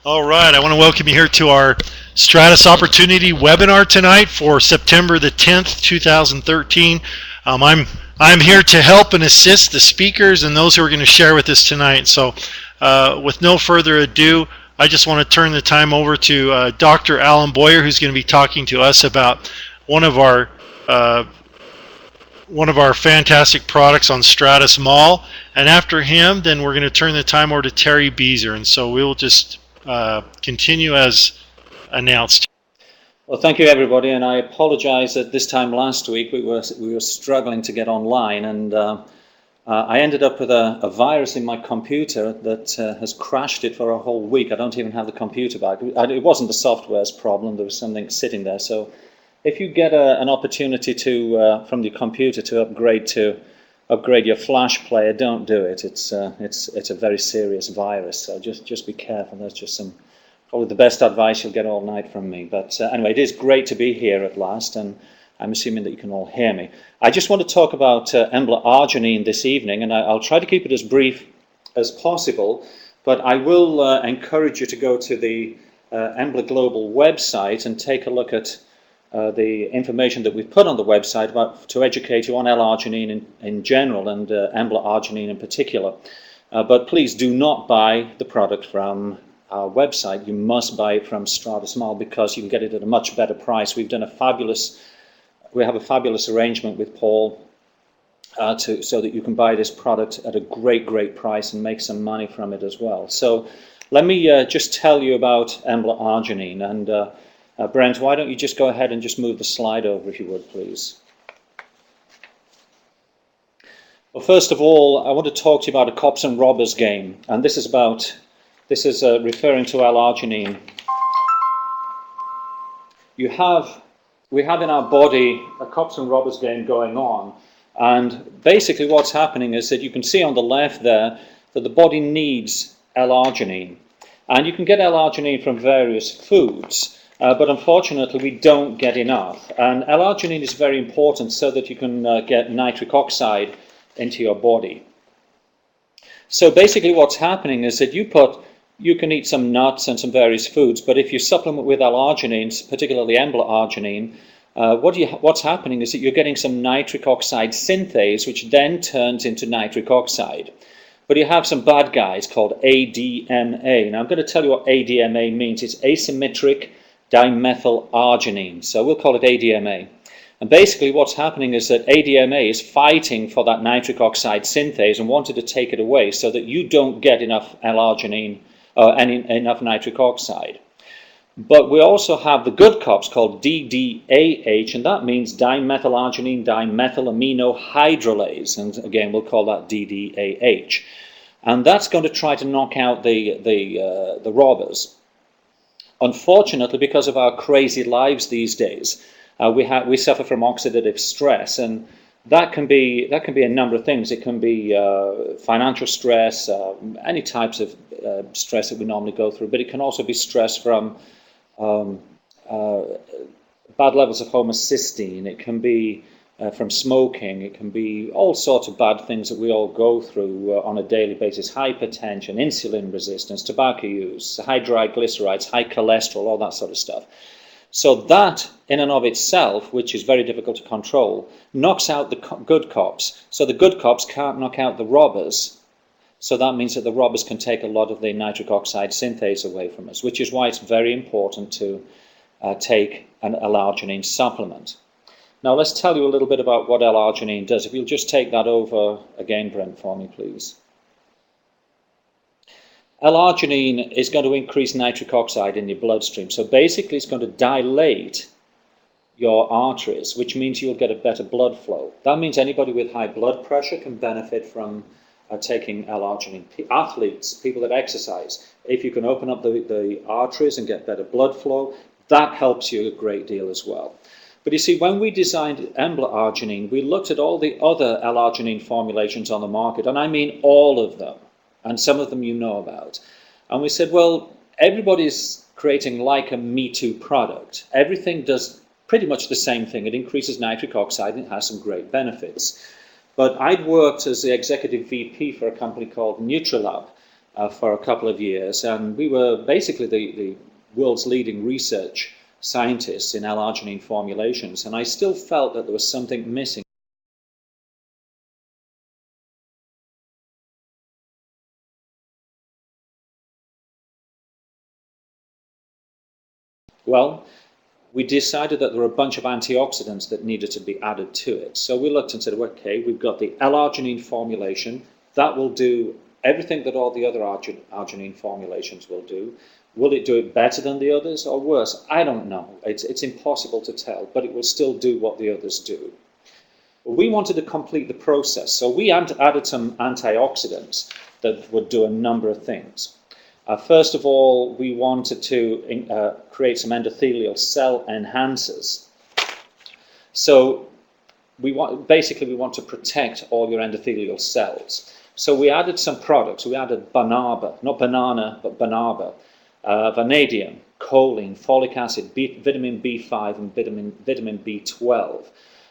All right, I want to welcome you here to our Stratus Opportunity webinar tonight for September the 10th, 2013. I'm here to help and assist the speakers and those who are going to share with us tonight. So with no further ado, I just want to turn the time over to Dr. Alan Boyer, who's going to be talking to us about one of our fantastic products on Stratus Mall. And after him, then we're going to turn the time over to Terry Beezer. And so we'll just continue as announced. Well, thank you, everybody, and I apologize that this time last week we were struggling to get online, and I ended up with a virus in my computer that has crashed it for a whole week. I don't even have the computer back. It wasn't the software's problem. There was something sitting there. So if you get an opportunity to from your computer to upgrade your flash player, don't do it. It's a very serious virus, so just be careful. That's just probably the best advice you'll get all night from me. But anyway, it is great to be here at last, and I'm assuming that you can all hear me. I just want to talk about Embla Arginine this evening, and I'll try to keep it as brief as possible, but I will encourage you to go to the Embla Global website and take a look at the information that we've put on the website to educate you on L-arginine in general and Embla Arginine in particular. But please do not buy the product from our website. You must buy it from Stratus Mall because you can get it at a much better price. We have a fabulous arrangement with Paul so that you can buy this product at a great price and make some money from it as well. So let me just tell you about Embla Arginine, and Brent, why don't you just go ahead and just move the slide over, if you would, please. Well, first of all, I want to talk to you about a cops and robbers game, and this is referring to L-arginine. We have in our body a cops and robbers game going on, and basically what's happening is that you can see on the left there that the body needs L-arginine, and you can get L-arginine from various foods. But unfortunately, we don't get enough. And L-arginine is very important so that you can get nitric oxide into your body. So basically what's happening is that you can eat some nuts and some various foods, but if you supplement with L-arginine, particularly Embla Arginine, what's happening is that you're getting some nitric oxide synthase, which then turns into nitric oxide. But you have some bad guys called ADMA. Now I'm going to tell you what ADMA means. It's asymmetric dimethyl arginine, so we'll call it ADMA. And basically what's happening is that ADMA is fighting for that nitric oxide synthase and wanted to take it away so that you don't get enough L-arginine or enough nitric oxide. But we also have the good cops called DDAH, and that means dimethyl arginine dimethyl amino hydrolase, and again we'll call that DDAH. And that's going to try to knock out the robbers. Unfortunately, because of our crazy lives these days, we suffer from oxidative stress, and that can be a number of things. It can be financial stress, any types of stress that we normally go through, but it can also be stress from bad levels of homocysteine. It can be from smoking. It can be all sorts of bad things that we all go through on a daily basis: hypertension, insulin resistance, tobacco use, high triglycerides, high cholesterol, all that sort of stuff. So that in and of itself, which is very difficult to control, knocks out the good cops. So the good cops can't knock out the robbers. So that means that the robbers can take a lot of the nitric oxide synthase away from us, which is why it's very important to take an L-arginine supplement. Now let's tell you a little bit about what L-arginine does. If you'll just take that over again, Brent, for me, please. L-arginine is going to increase nitric oxide in your bloodstream. So basically it's going to dilate your arteries, which means you'll get a better blood flow. That means anybody with high blood pressure can benefit from taking L-arginine. Athletes, people that exercise, if you can open up the arteries and get better blood flow, that helps you a great deal as well. But you see, when we designed Embla Arginine, we looked at all the other L-arginine formulations on the market, and I mean all of them, and some of them you know about. And we said, well, everybody's creating like a Me Too product. Everything does pretty much the same thing. It increases nitric oxide and it has some great benefits. But I'd worked as the executive VP for a company called Nutrilab, for a couple of years, and we were basically the world's leading research scientists in L-arginine formulations, and I still felt that there was something missing. Well, we decided that there were a bunch of antioxidants that needed to be added to it. So we looked and said, okay, we've got the L-arginine formulation. That will do everything that all the other arginine formulations will do. Will it do it better than the others or worse? I don't know. It's impossible to tell, but it will still do what the others do. But we wanted to complete the process, so we added some antioxidants that would do a number of things. First of all, we wanted to create some endothelial cell enhancers. So we want to protect all your endothelial cells. So we added some products. We added banaba, not banana, but banaba, vanadium, choline, folic acid, vitamin B5, and vitamin B12.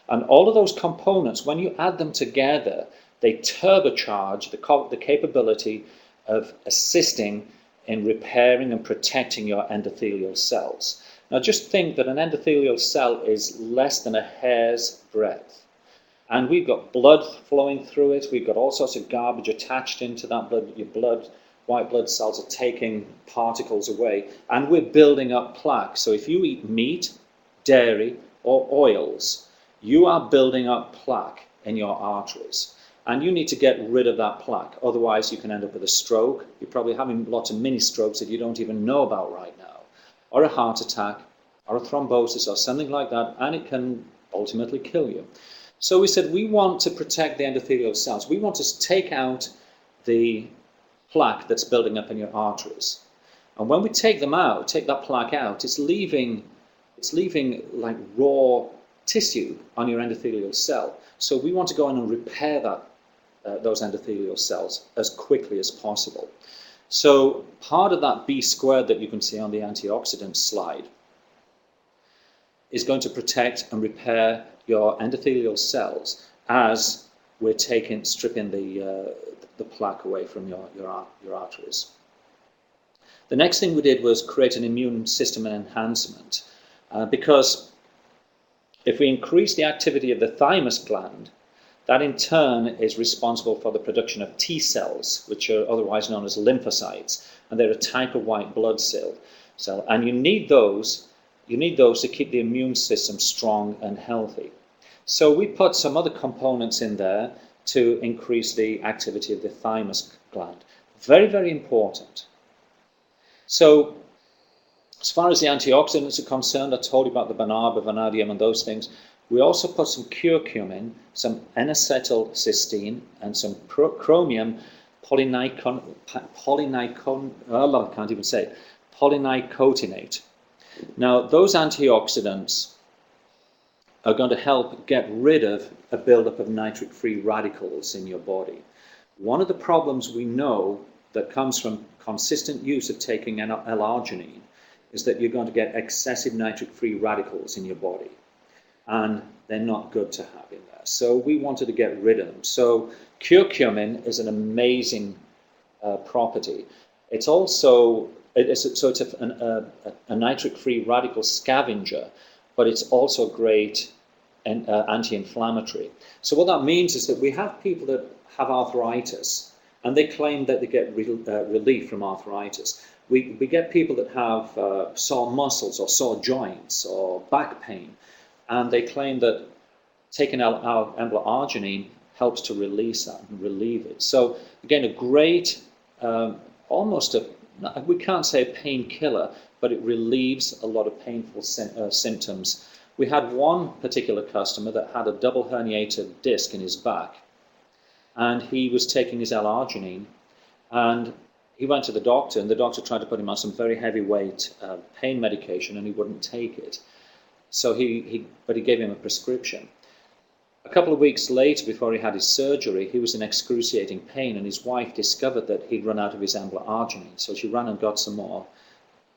And all of those components, when you add them together, they turbocharge the capability of assisting in repairing and protecting your endothelial cells. Now just think that an endothelial cell is less than a hair's breadth. And we've got blood flowing through it, we've got all sorts of garbage attached into that blood. Your white blood cells are taking particles away, and we're building up plaque. So if you eat meat, dairy, or oils, you are building up plaque in your arteries. And you need to get rid of that plaque, otherwise you can end up with a stroke. You're probably having lots of mini strokes that you don't even know about right now, or a heart attack, or a thrombosis, or something like that, and it can ultimately kill you. So we said we want to protect the endothelial cells. We want to take out the plaque that's building up in your arteries. And when we take them out, take that plaque out, it's leaving like raw tissue on your endothelial cell. So we want to go in and repair those endothelial cells as quickly as possible. So part of that B squared that you can see on the antioxidant slide is going to protect and repair your endothelial cells as we're stripping the plaque away from your arteries. The next thing we did was create an immune system enhancement, because if we increase the activity of the thymus gland, that in turn is responsible for the production of T cells, which are otherwise known as lymphocytes, and they're a type of white blood cell. And you need those to keep the immune system strong and healthy. So we put some other components in there to increase the activity of the thymus gland. Very, very important. So as far as the antioxidants are concerned, I told you about the banaba, vanadium, and those things. We also put some curcumin, some N-acetylcysteine, and some chromium polynicotinate. Now, those antioxidants are going to help get rid of a buildup of nitric-free radicals in your body. One of the problems we know that comes from consistent use of taking L-arginine is that you're going to get excessive nitric-free radicals in your body, and they're not good to have in there. So we wanted to get rid of them. So curcumin is an amazing property. It's also a nitric-free radical scavenger, but it's also great and anti-inflammatory. So what that means is that we have people that have arthritis, and they claim that they get relief from arthritis. We get people that have sore muscles or sore joints or back pain, and they claim that taking our Embla Arginine helps to release that and relieve it. So again, a great, we can't say a painkiller, but it relieves a lot of painful symptoms. We had one particular customer that had a double herniated disc in his back, and he was taking his L-arginine, and he went to the doctor, and the doctor tried to put him on some very heavyweight pain medication, and he wouldn't take it. So but he gave him a prescription. A couple of weeks later, before he had his surgery, he was in excruciating pain, and his wife discovered that he'd run out of his Embla Arginine. So she ran and got some more,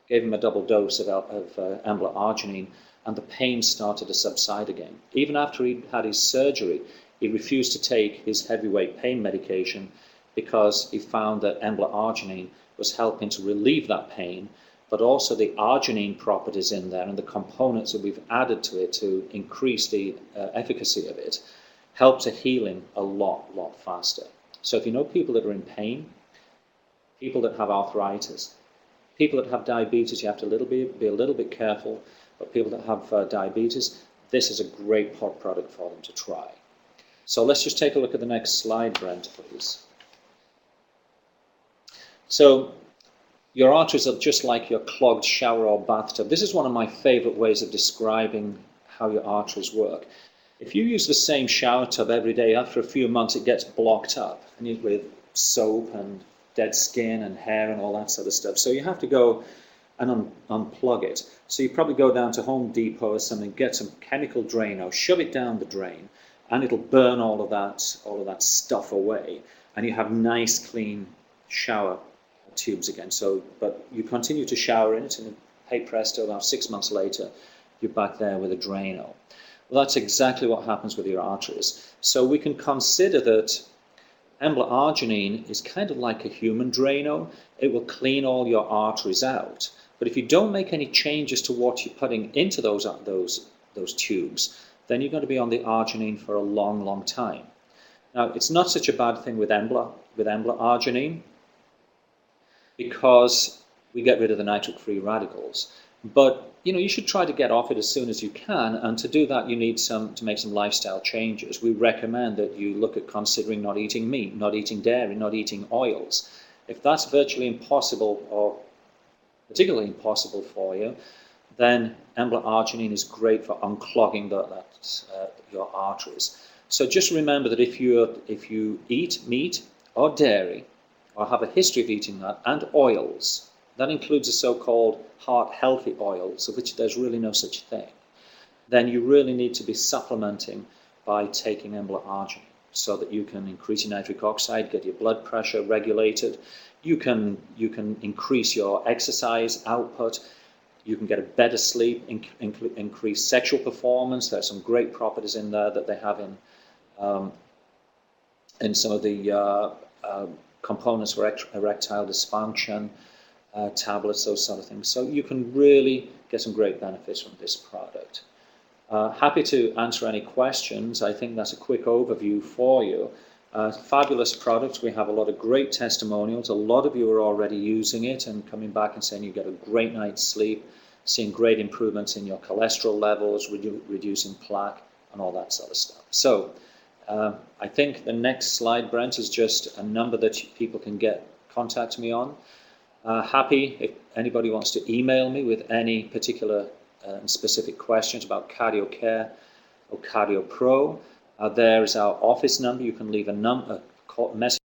gave him a double dose of Embla Arginine, and the pain started to subside again. Even after he'd had his surgery, he refused to take his heavyweight pain medication. because he found that Embla Arginine was helping to relieve that pain, but also the arginine properties in there and the components that we've added to it to increase the efficacy of it help to healing a lot faster. So if you know people that are in pain, people that have arthritis, people that have diabetes, you have to be a little bit careful, but people that have diabetes, this is a great product for them to try. So let's just take a look at the next slide, Brent, please. So your arteries are just like your clogged shower or bathtub. This is one of my favorite ways of describing how your arteries work. If you use the same shower tub every day, after a few months it gets blocked up and with soap and dead skin and hair and all that sort of stuff. So you have to go and unplug it. So you probably go down to Home Depot or something, get some chemical Drano, shove it down the drain, and it'll burn all of that stuff away, and you have nice clean shower tubes again. So, but you continue to shower in it, and hey presto, about 6 months later, you're back there with a Drano. Well, that's exactly what happens with your arteries. So we can consider that Embla Arginine is kind of like a human Drano. It will clean all your arteries out. But if you don't make any changes to what you're putting into those tubes, then you're going to be on the Arginine for a long time. Now, it's not such a bad thing with Embla Arginine, because we get rid of the nitric-free radicals. But you should try to get off it as soon as you can, and to do that you need to make some lifestyle changes. We recommend that you look at considering not eating meat, not eating dairy, not eating oils. If that's virtually impossible or particularly impossible for you, then Embla Arginine is great for unclogging your arteries. So just remember that if you eat meat or dairy, or have a history of eating that, and oils, that includes the so-called heart-healthy oils, of which there's really no such thing, then you really need to be supplementing by taking Embla Arginine so that you can increase your nitric oxide, get your blood pressure regulated, you can increase your exercise output, you can get a better sleep, increase sexual performance. There's some great properties in there that they have in some of the components for erectile dysfunction, tablets, those sort of things. So you can really get some great benefits from this product. Happy to answer any questions. I think that's a quick overview for you. Fabulous product. We have a lot of great testimonials. A lot of you are already using it and coming back and saying you get a great night's sleep, seeing great improvements in your cholesterol levels, reducing plaque, and all that sort of stuff. So I think the next slide, Brent, is just a number that people can contact me on. Happy if anybody wants to email me with any particular and specific questions about Cardio Care or Cardio Pro. There is our office number. You can leave a message